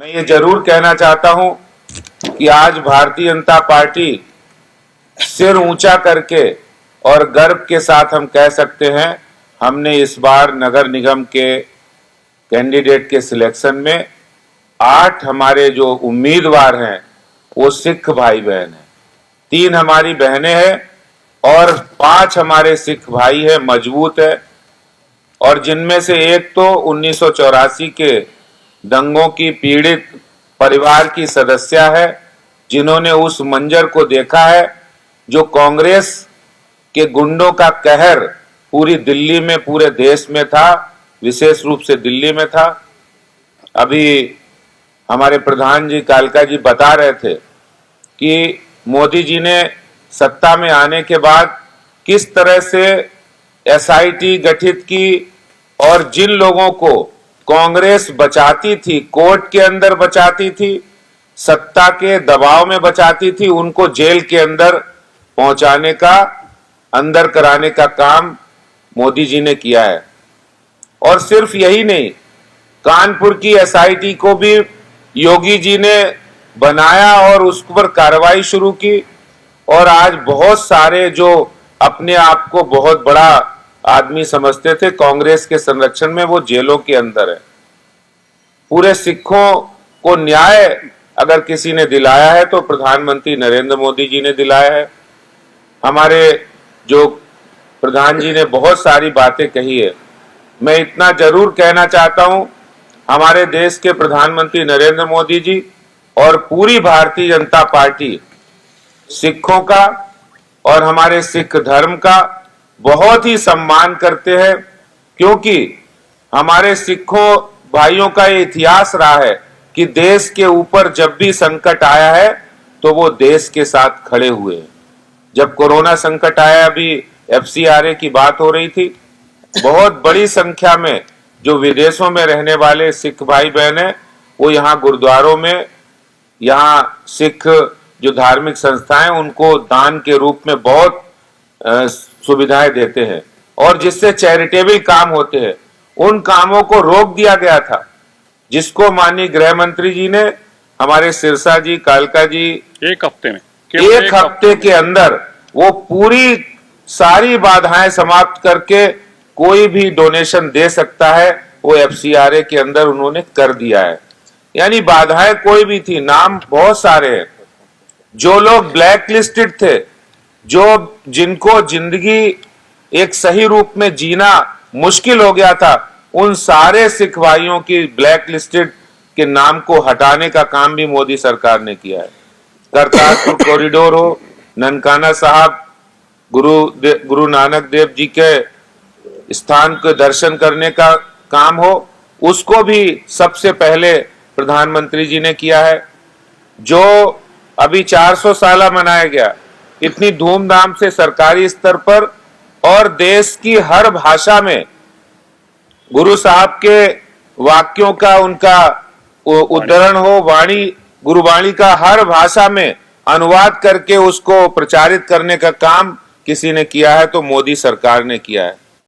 मैं ये जरूर कहना चाहता हूं कि आज भारतीय जनता पार्टी सिर ऊंचा करके और गर्व के साथ हम कह सकते हैं, हमने इस बार नगर निगम के कैंडिडेट के सिलेक्शन में 8 हमारे जो उम्मीदवार हैं वो सिख भाई बहन हैं, 3 हमारी बहनें हैं और 5 हमारे सिख भाई हैं, मजबूत है। और जिनमें से एक तो 1984 के दंगों की पीड़ित परिवार की सदस्य है, जिन्होंने उस मंजर को देखा है जो कांग्रेस के गुंडों का कहर पूरी दिल्ली में, पूरे देश में था, विशेष रूप से दिल्ली में था। अभी हमारे प्रधान जी कालका जी बता रहे थे कि मोदी जी ने सत्ता में आने के बाद किस तरह से एसआईटी गठित की और जिन लोगों को कांग्रेस बचाती थी, कोर्ट के अंदर बचाती थी, सत्ता के दबाव में बचाती थी, उनको जेल के अंदर पहुंचाने का, अंदर कराने का काम मोदी जी ने किया है। और सिर्फ यही नहीं, कानपुर की एसआईटी को भी योगी जी ने बनाया और उस पर कार्रवाई शुरू की। और आज बहुत सारे जो अपने आप को बहुत बड़ा आदमी समझते थे कांग्रेस के संरक्षण में, वो जेलों के अंदर है। पूरे सिखों को न्याय अगर किसी ने दिलाया है तो प्रधानमंत्री नरेंद्र मोदी जी ने दिलाया है। हमारे जो प्रधान जी ने बहुत सारी बातें कही है, मैं इतना जरूर कहना चाहता हूं, हमारे देश के प्रधानमंत्री नरेंद्र मोदी जी और पूरी भारतीय जनता पार्टी सिखों का और हमारे सिख धर्म का बहुत ही सम्मान करते हैं, क्योंकि हमारे सिखों भाइयों का ये इतिहास रहा है कि देश के ऊपर जब भी संकट आया है तो वो देश के साथ खड़े हुए हैं। जब कोरोना संकट आया, अभी एफसीआरए की बात हो रही थी, बहुत बड़ी संख्या में जो विदेशों में रहने वाले सिख भाई बहन हैं वो यहाँ गुरुद्वारों में, यहाँ सिख जो धार्मिक संस्थाएं उनको दान के रूप में बहुत सुविधाएं देते हैं और जिससे चैरिटेबल काम होते हैं, उन कामों को रोक दिया गया था, जिसको माननीय गृह मंत्री जी ने, हमारे सिरसा जी, कालका जी, एक हफ्ते के अंदर वो पूरी सारी बाधाएं समाप्त करके कोई भी डोनेशन दे सकता है, वो एफसीआरए के अंदर उन्होंने कर दिया है। यानी बाधाएं कोई भी थी, नाम बहुत सारे हैं। जो लोग ब्लैक लिस्टेड थे, जो जिनको जिंदगी एक सही रूप में जीना मुश्किल हो गया था, उन सारे सिख भाइयों की ब्लैक लिस्टेड के नाम को हटाने का काम भी मोदी सरकार ने किया है। करतारपुर कॉरिडोर हो, ननकाना साहब गुरु नानक देव जी के स्थान के दर्शन करने का काम हो, उसको भी सबसे पहले प्रधानमंत्री जी ने किया है। जो अभी 400 साला मनाया गया, इतनी धूमधाम से सरकारी स्तर पर और देश की हर भाषा में गुरु साहब के वाक्यों का, उनका उद्धरण हो, वाणी, गुरुवाणी का हर भाषा में अनुवाद करके उसको प्रचारित करने का काम किसी ने किया है तो मोदी सरकार ने किया है।